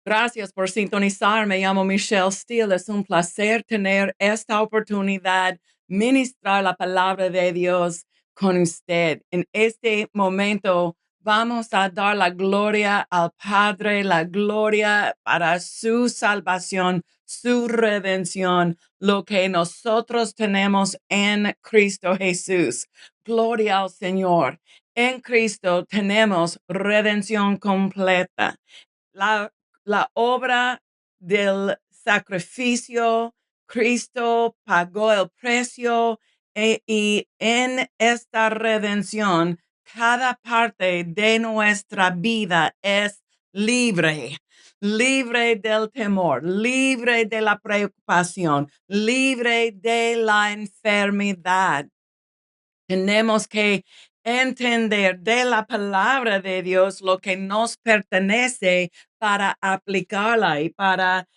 Gracias por sintonizar. Me llamo Michelle Steele. Es un placer tener esta oportunidad, ministrar la palabra de Dios con usted. En este momento vamos a dar la gloria al Padre, la gloria para su salvación, su redención, lo que nosotros tenemos en Cristo Jesús. Gloria al Señor. En Cristo tenemos redención completa. La la obra del sacrificio, Cristo pagó el precio, y en esta redención, cada parte de nuestra vida es libre, libre del temor, libre de la preocupación, libre de la enfermedad. Tenemos que entender de la palabra de Dios lo que nos pertenece para aplicarla y para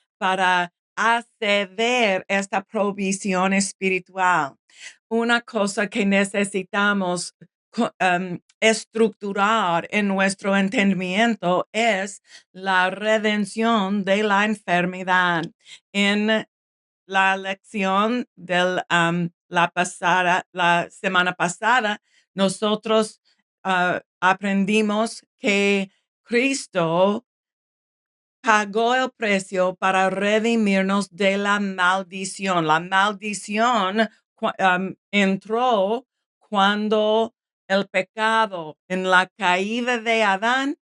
acceder a esta provisión espiritual. Una cosa que necesitamos estructurar en nuestro entendimiento es la redención de la enfermedad. En la lección la semana pasada, nosotros aprendimos que Cristo pagó el precio para redimirnos de la maldición. La maldición entró cuando el pecado, en la caída de Adán,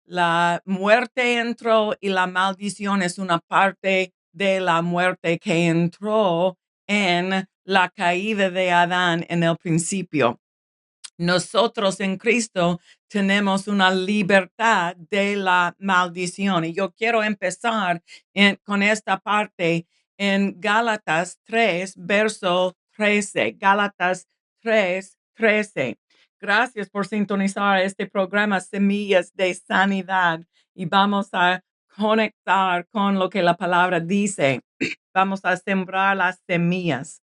la muerte entró y la maldición es una parte de la muerte que entró en la caída de Adán en el principio. Nosotros en Cristo tenemos una libertad de la maldición. Y yo quiero empezar con esta parte en Gálatas 3, verso 13. Gálatas 3, 13. Gracias por sintonizar este programa Semillas de Sanidad y vamos a conectar con lo que la palabra dice. Vamos a sembrar las semillas.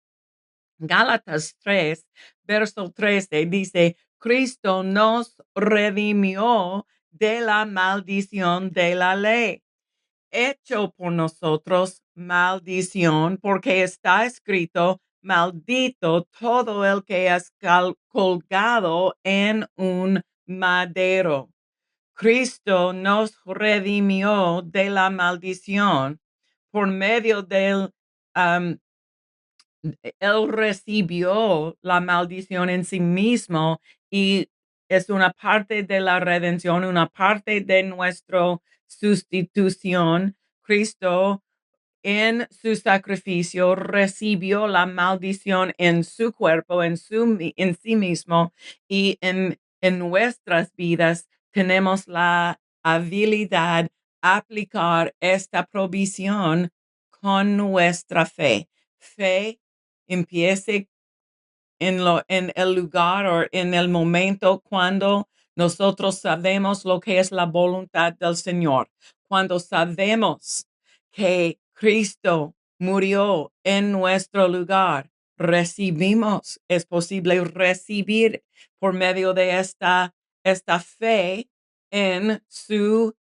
Gálatas 3, verso 13 dice, Cristo nos redimió de la maldición de la ley, hecho por nosotros maldición, porque está escrito, maldito todo el que es colgado en un madero. Cristo nos redimió de la maldición por medio del él recibió la maldición en sí mismo y es una parte de la redención, una parte de nuestra sustitución. Cristo en su sacrificio recibió la maldición en su cuerpo, en sí mismo y en nuestras vidas tenemos la habilidad aplicar esta provisión con nuestra fe. Fe empiece en el lugar o en el momento cuando nosotros sabemos lo que es la voluntad del Señor, cuando sabemos que Cristo murió en nuestro lugar, recibimos, es posible recibir por medio de esta fe en su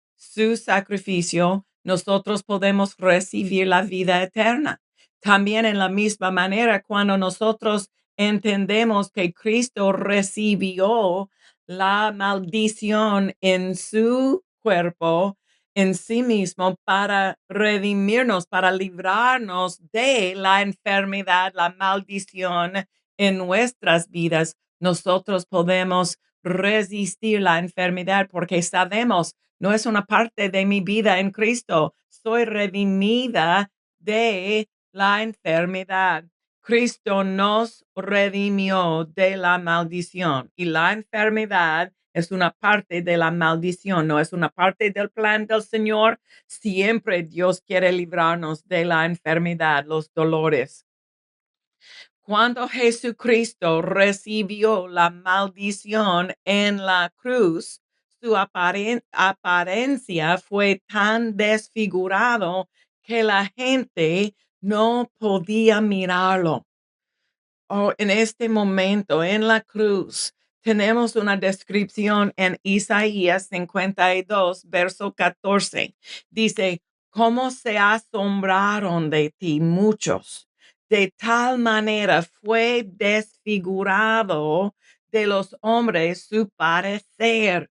sacrificio, nosotros podemos recibir la vida eterna. También en la misma manera, cuando nosotros entendemos que Cristo recibió la maldición en su cuerpo, en sí mismo, para redimirnos, para librarnos de la enfermedad, la maldición en nuestras vidas. Nosotros podemos resistir la enfermedad porque sabemos, no es una parte de mi vida en Cristo, soy redimida de la enfermedad. Cristo nos redimió de la maldición y la enfermedad es una parte de la maldición, no es una parte del plan del Señor. Siempre Dios quiere librarnos de la enfermedad, los dolores. Cuando Jesucristo recibió la maldición en la cruz, su apariencia fue tan desfigurado que la gente no podía mirarlo. Oh, en este momento, en la cruz, tenemos una descripción en Isaías 52, verso 14. Dice, cómo se asombraron de ti muchos. De tal manera fue desfigurado de los hombres su parecer.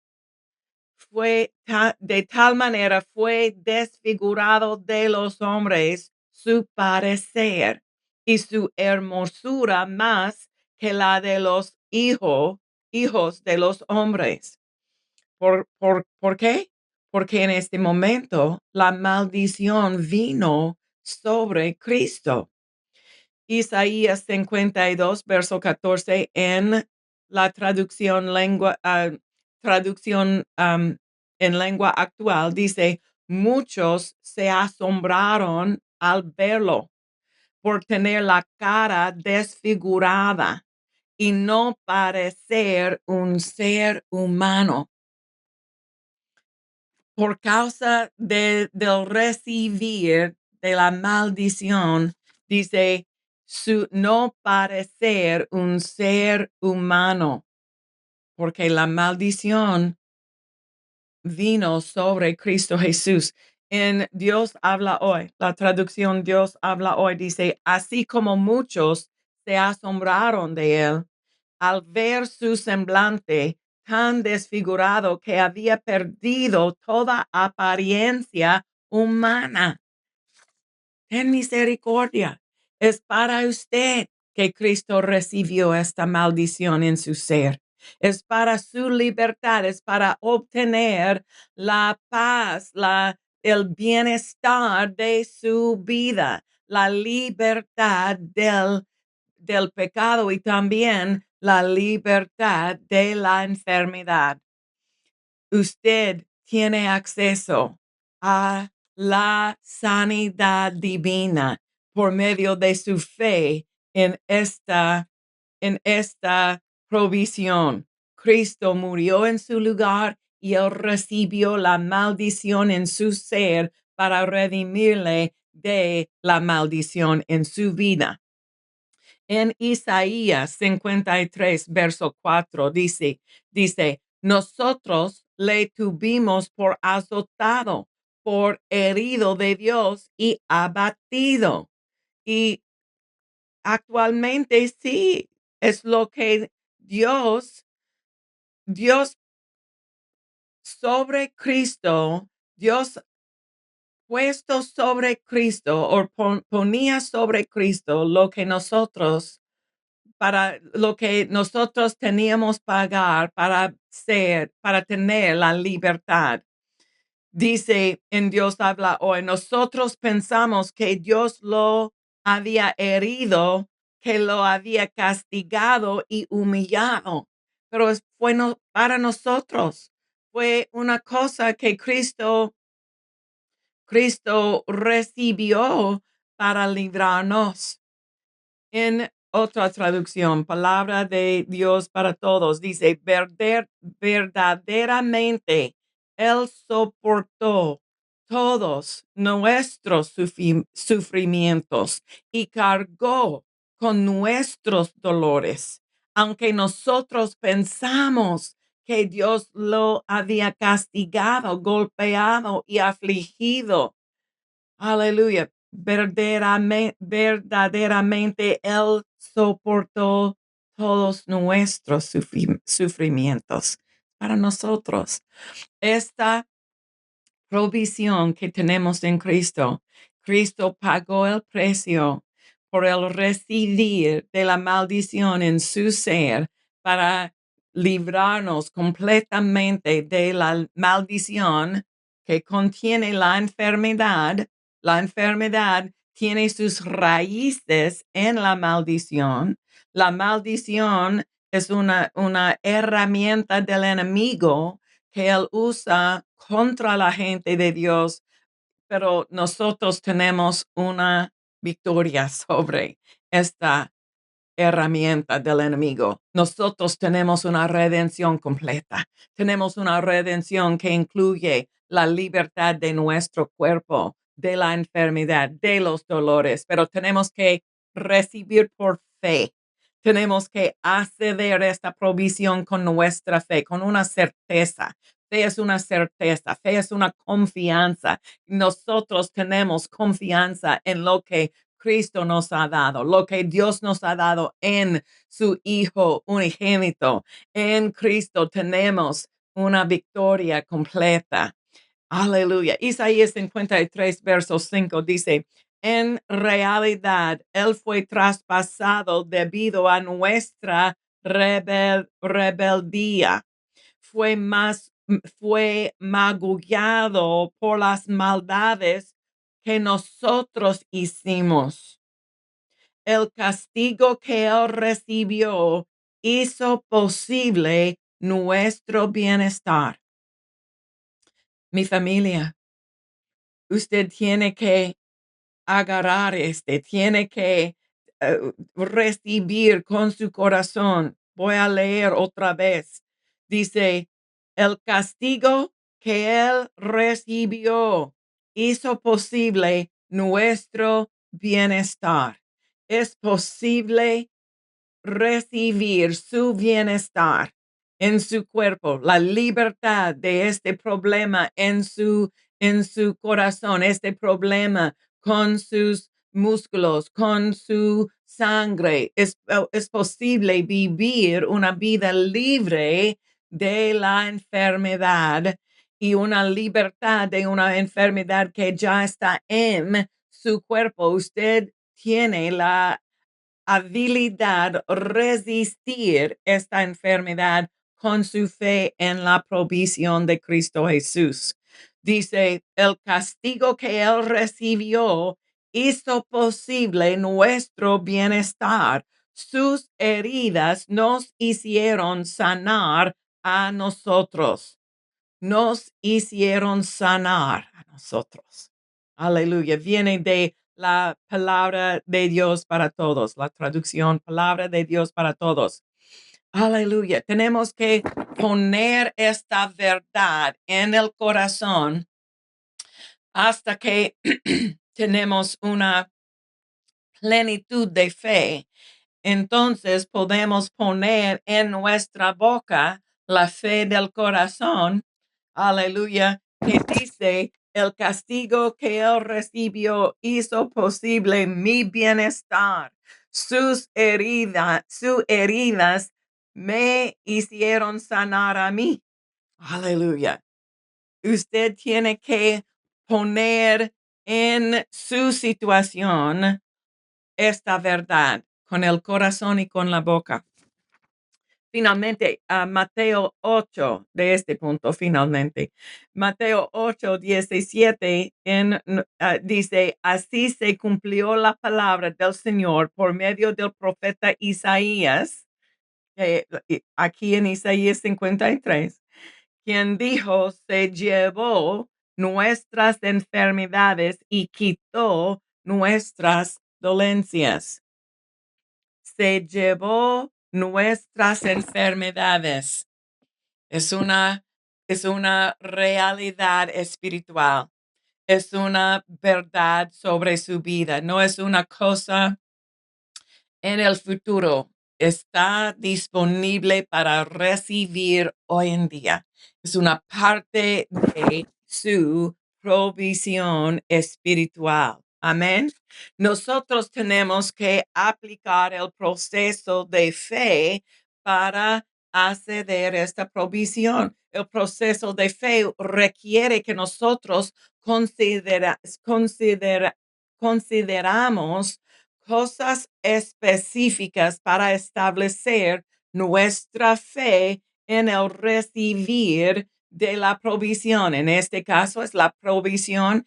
De tal manera fue desfigurado de los hombres su parecer y su hermosura más que la de los hijos de los hombres. ¿Por qué? Porque en este momento la maldición vino sobre Cristo. Isaías 52, verso 14, en la traducción en lengua actual, dice, muchos se asombraron al verlo por tener la cara desfigurada y no parecer un ser humano. Por causa del recibir de la maldición, dice, su no parecer un ser humano, porque la maldición vino sobre Cristo Jesús. En Dios habla hoy, la traducción Dios habla hoy dice, así como muchos se asombraron de él al ver su semblante tan desfigurado que había perdido toda apariencia humana. Ten misericordia. Es para usted que Cristo recibió esta maldición en su ser. Es para su libertad, es para obtener la paz, el bienestar de su vida, la libertad del pecado y también la libertad de la enfermedad. Usted tiene acceso a la sanidad divina por medio de su fe en esta provisión. Cristo murió en su lugar y él recibió la maldición en su ser para redimirle de la maldición en su vida. En Isaías 53, verso 4, dice, nosotros le tuvimos por azotado, por herido de Dios y abatido. Y actualmente sí, es lo que Dios sobre Cristo, Dios puesto sobre Cristo o ponía sobre Cristo para lo que nosotros teníamos pagar para tener la libertad. Dice en Dios habla hoy, nosotros pensamos que Dios lo había herido, que lo había castigado y humillado, pero fue para nosotros. Fue una cosa que Cristo recibió para librarnos. En otra traducción, palabra de Dios para todos, dice, verdaderamente Él soportó todos nuestros sufrimientos y cargó con nuestros dolores. Aunque nosotros pensamos que Dios lo había castigado, golpeado y afligido. Aleluya. Verdaderamente Él soportó todos nuestros sufrimientos para nosotros. Esta provisión que tenemos en Cristo, Cristo pagó el precio por el recibir de la maldición en su ser para librarnos completamente de la maldición que contiene la enfermedad. La enfermedad tiene sus raíces en la maldición. La maldición es una herramienta del enemigo que él usa contra la gente de Dios, pero nosotros tenemos una victoria sobre esta herramienta del enemigo. Nosotros tenemos una redención completa. Tenemos una redención que incluye la libertad de nuestro cuerpo, de la enfermedad, de los dolores, pero tenemos que recibir por fe. Tenemos que acceder a esta provisión con nuestra fe, con una certeza, Fe es una certeza, fe es una confianza. Nosotros tenemos confianza en lo que Cristo nos ha dado, lo que Dios nos ha dado en su Hijo unigénito. En Cristo tenemos una victoria completa. Aleluya. Isaías 53, verso 5 dice, en realidad, Él fue traspasado debido a nuestra rebeldía. Fue magullado por las maldades que nosotros hicimos. El castigo que Él recibió hizo posible nuestro bienestar. Mi familia, usted tiene que agarrar tiene que recibir con su corazón. Voy a leer otra vez. Dice, el castigo que Él recibió hizo posible nuestro bienestar. Es posible recibir su bienestar en su cuerpo, la libertad de este problema en su corazón, este problema con sus músculos, con su sangre. Es posible vivir una vida libre de la enfermedad y una libertad de una enfermedad que ya está en su cuerpo. Usted tiene la habilidad resistir esta enfermedad con su fe en la provisión de Cristo Jesús. Dice, el castigo que Él recibió hizo posible nuestro bienestar. Sus heridas nos hicieron sanar a nosotros. Nos hicieron sanar a nosotros. Aleluya. Viene de la palabra de Dios para todos, la traducción, palabra de Dios para todos. Aleluya. Tenemos que poner esta verdad en el corazón hasta que tenemos una plenitud de fe. Entonces podemos poner en nuestra boca la fe del corazón. Aleluya. Que dice, el castigo que Él recibió hizo posible mi bienestar. Sus heridas me hicieron sanar a mí. Aleluya. Usted tiene que poner en su situación esta verdad con el corazón y con la boca. Finalmente, Mateo 8, de este punto, finalmente. Mateo 8, 17 dice, así se cumplió la palabra del Señor por medio del profeta Isaías, aquí en Isaías 53, quien dijo, se llevó nuestras enfermedades y quitó nuestras dolencias. Se llevó nuestras enfermedades. Es una, es una realidad espiritual. Es una verdad sobre su vida. No es una cosa en el futuro. Está disponible para recibir hoy en día. Es una parte de su provisión espiritual. Amén. Nosotros tenemos que aplicar el proceso de fe para acceder a esta provisión. El proceso de fe requiere que nosotros consideramos cosas específicas para establecer nuestra fe en el recibir de la provisión. En este caso es la provisión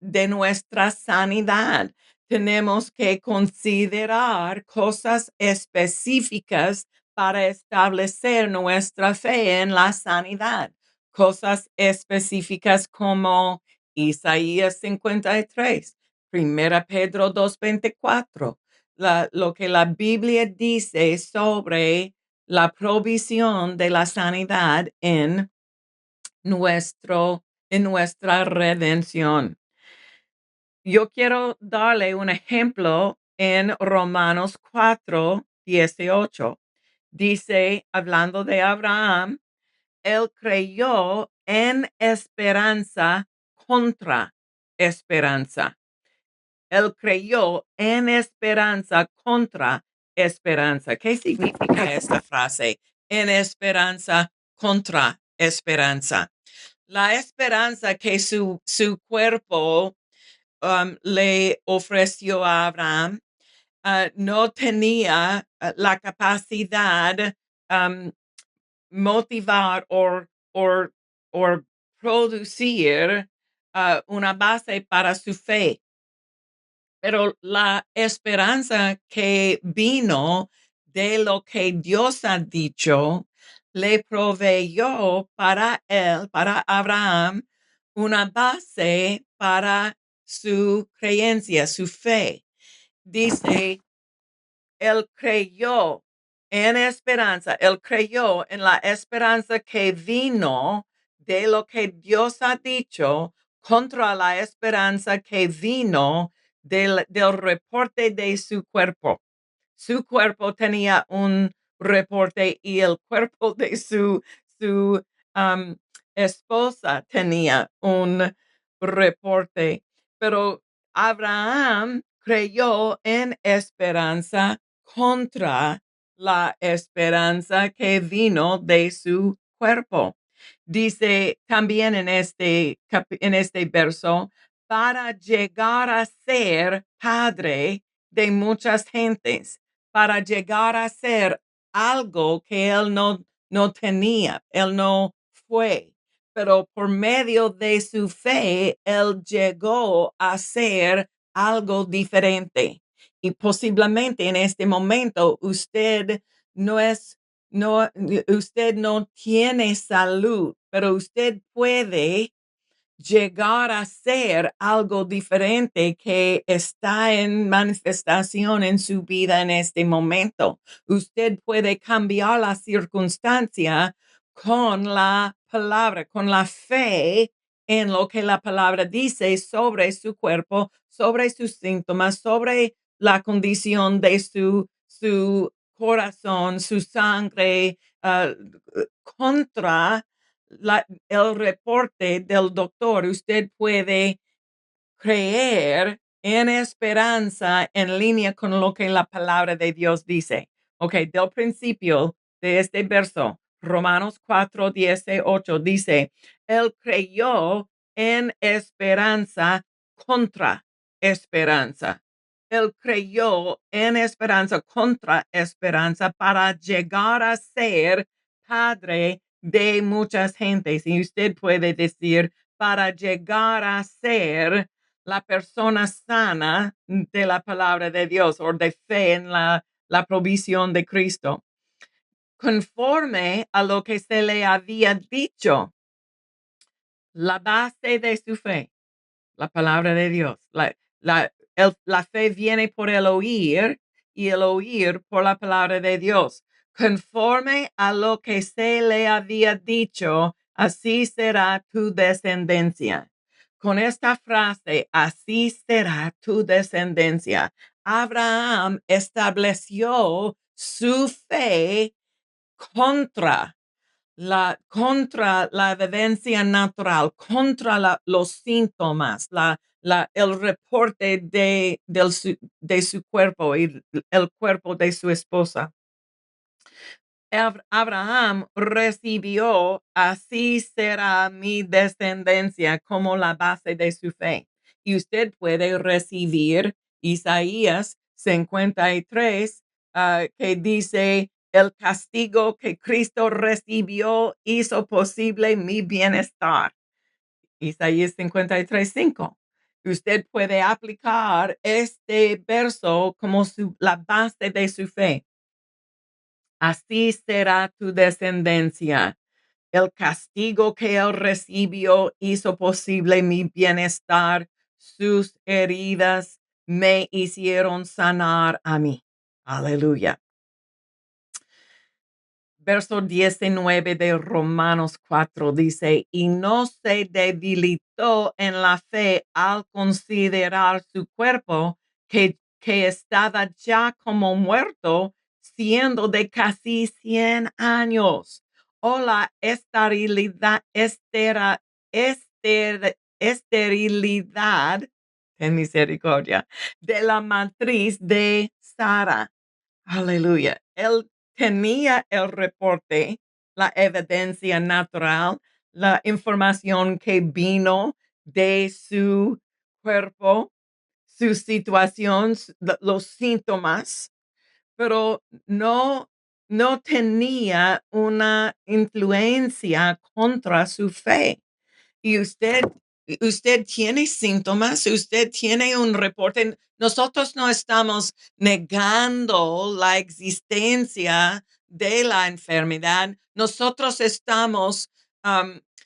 de nuestra sanidad. Tenemos que considerar cosas específicas para establecer nuestra fe en la sanidad. Cosas específicas como Isaías 53, Primera Pedro 2:24, lo que la Biblia dice sobre la provisión de la sanidad en nuestra redención. Yo quiero darle un ejemplo en Romanos 4:18. Dice, hablando de Abraham, él creyó en esperanza contra esperanza. Él creyó en esperanza contra esperanza. ¿Qué significa esta frase? En esperanza contra esperanza. La esperanza que su cuerpo le ofreció a Abraham no tenía la capacidad um, motivar o producir una base para su fe. Pero la esperanza que vino de lo que Dios ha dicho, le proveyó para él, para Abraham, una base para su creencia, su fe. Dice, él creyó en esperanza, él creyó en la esperanza que vino de lo que Dios ha dicho contra la esperanza que vino del reporte de su cuerpo. Su cuerpo tenía un reporte y el cuerpo de su um, esposa tenía un reporte, pero Abraham creyó en esperanza contra la esperanza que vino de su cuerpo. Dice también en este verso, para llegar a ser padre de muchas gentes, para llegar a ser algo que él no tenía, él no fue, pero por medio de su fe, él llegó a ser algo diferente. Y posiblemente en este momento usted no es, no, usted no tiene salud, pero usted puede llegar a ser algo diferente que está en manifestación en su vida en este momento. Usted puede cambiar la circunstancia con la palabra, con la fe en lo que la palabra dice sobre su cuerpo, sobre sus síntomas, sobre la condición de su corazón, su sangre, contra el reporte del doctor. Usted puede creer en esperanza en línea con lo que la palabra de Dios dice. Ok, del principio de este verso, Romanos 4:18 dice, él creyó en esperanza contra esperanza. Él creyó en esperanza contra esperanza para llegar a ser padre de muchas gentes. Y usted puede decir, para llegar a ser la persona sana de la palabra de Dios o de fe en la provisión de Cristo, conforme a lo que se le había dicho, la base de su fe, la palabra de Dios. La fe viene por el oír y el oír por la palabra de Dios. Conforme a lo que se le había dicho, así será tu descendencia. Con esta frase, así será tu descendencia, Abraham estableció su fe contra contra la evidencia natural, contra los síntomas, el reporte de su cuerpo y el cuerpo de su esposa. Abraham recibió, así será mi descendencia como la base de su fe. Y usted puede recibir Isaías 53, que dice, el castigo que Cristo recibió hizo posible mi bienestar. Isaías 53:5. Usted puede aplicar este verso como la base de su fe. Así será tu descendencia. El castigo que él recibió hizo posible mi bienestar. Sus heridas me hicieron sanar a mí. Aleluya. Verso 19 de Romanos 4 dice, y no se debilitó en la fe al considerar su cuerpo que estaba ya como muerto, siendo de casi 100 años. o la esterilidad, en misericordia, de la matriz de Sara. Aleluya. Él tenía el reporte, la evidencia natural, la información que vino de su cuerpo, su situación, los síntomas, pero no tenía una influencia contra su fe. Y usted tiene síntomas, usted tiene un reporte. Nosotros no estamos negando la existencia de la enfermedad. Nosotros estamos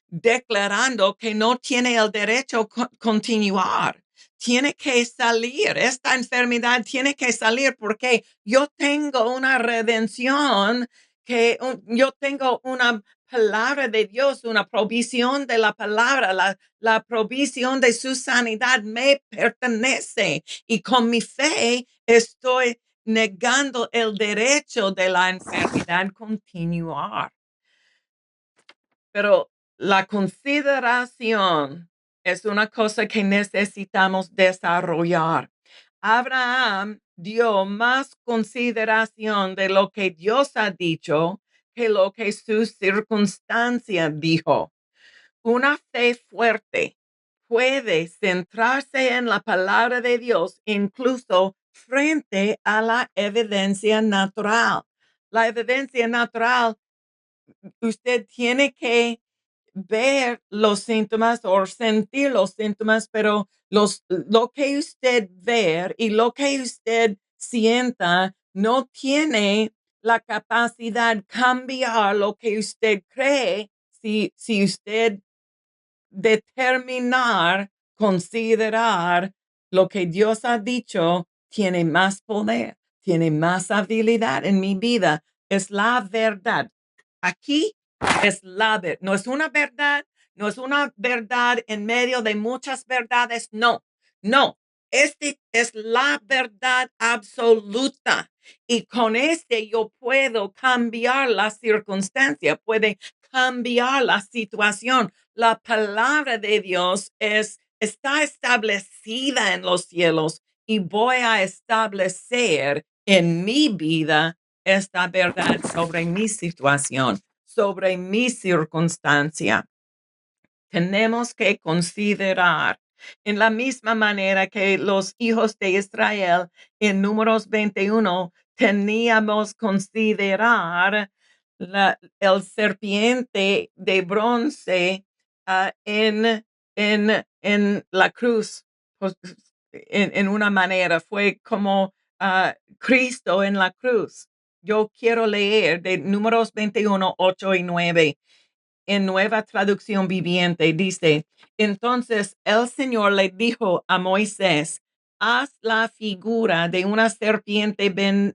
declarando que no tiene el derecho a continuar. Tiene que salir. Esta enfermedad tiene que salir porque yo tengo una redención, yo tengo una palabra de Dios, una provisión de la palabra, la provisión de su sanidad me pertenece y con mi fe estoy negando el derecho de la enfermedad continuar. Pero la consideración es una cosa que necesitamos desarrollar. Abraham dio más consideración de lo que Dios ha dicho que lo que su circunstancia dijo. Una fe fuerte puede centrarse en la palabra de Dios incluso frente a la evidencia natural. La evidencia natural, usted tiene que ver los síntomas o sentir los síntomas, pero lo que usted ve y lo que usted sienta no tiene la capacidad de cambiar lo que usted cree si usted determinar, considerar lo que Dios ha dicho tiene más poder, tiene más habilidad en mi vida. Es la verdad. Aquí es la verdad. No es una verdad, no es una verdad en medio de muchas verdades. No, no. Este es la verdad absoluta. Y con este yo puedo cambiar la circunstancia, puede cambiar la situación. La palabra de Dios está establecida en los cielos y voy a establecer en mi vida esta verdad sobre mi situación, sobre mi circunstancia. Tenemos que considerar en la misma manera que los hijos de Israel en Números 21 teníamos considerar el serpiente de bronce en la cruz. Pues, en una manera fue como Cristo en la cruz. Yo quiero leer de Números 21, 8 y 9 en Nueva Traducción Viviente. Dice, entonces el Señor le dijo a Moisés, haz la figura de una serpiente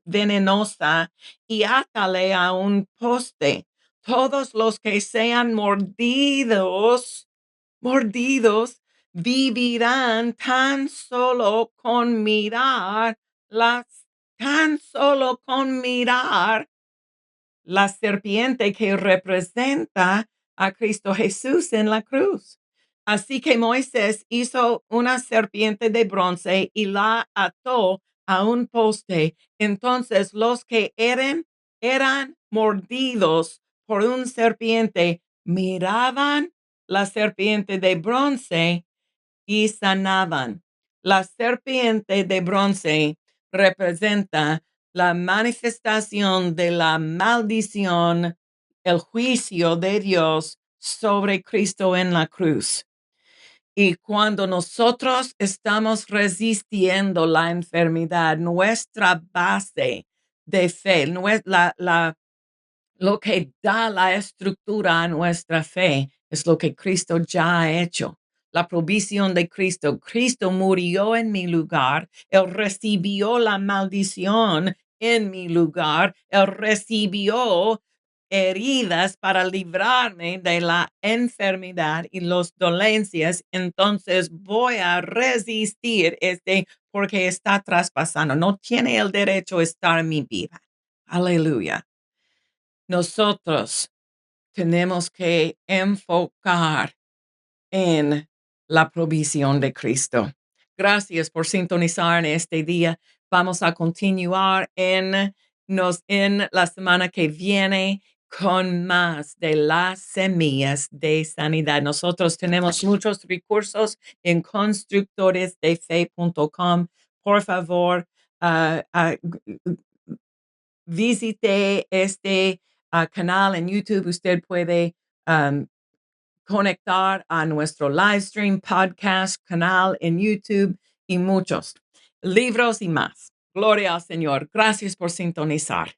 venenosa y átale a un poste. Todos los que sean mordidos, vivirán tan solo con mirar la serpiente que representa a Cristo Jesús en la cruz. Así que Moisés hizo una serpiente de bronce y la ató a un poste. Entonces los que eran mordidos por un serpiente miraban la serpiente de bronce y sanaban. La serpiente de bronce representa la manifestación de la maldición, el juicio de Dios sobre Cristo en la cruz. Y cuando nosotros estamos resistiendo la enfermedad, nuestra base de fe, lo que da la estructura a nuestra fe es lo que Cristo ya ha hecho. La provisión de Cristo. Cristo murió en mi lugar. Él recibió la maldición en mi lugar. Él recibió heridas para librarme de la enfermedad y las dolencias. Entonces voy a resistir porque está traspasando. No tiene el derecho a estar en mi vida. Aleluya. Nosotros tenemos que enfocar en la provisión de Cristo. Gracias por sintonizar en este día. Vamos a continuar en la semana que viene con más de las semillas de sanidad. Nosotros tenemos muchos recursos en constructoresdefe.com. Por favor, visite este canal en YouTube. Usted puede conectar a nuestro live stream, podcast, canal en YouTube y muchos libros y más. Gloria al Señor. Gracias por sintonizar.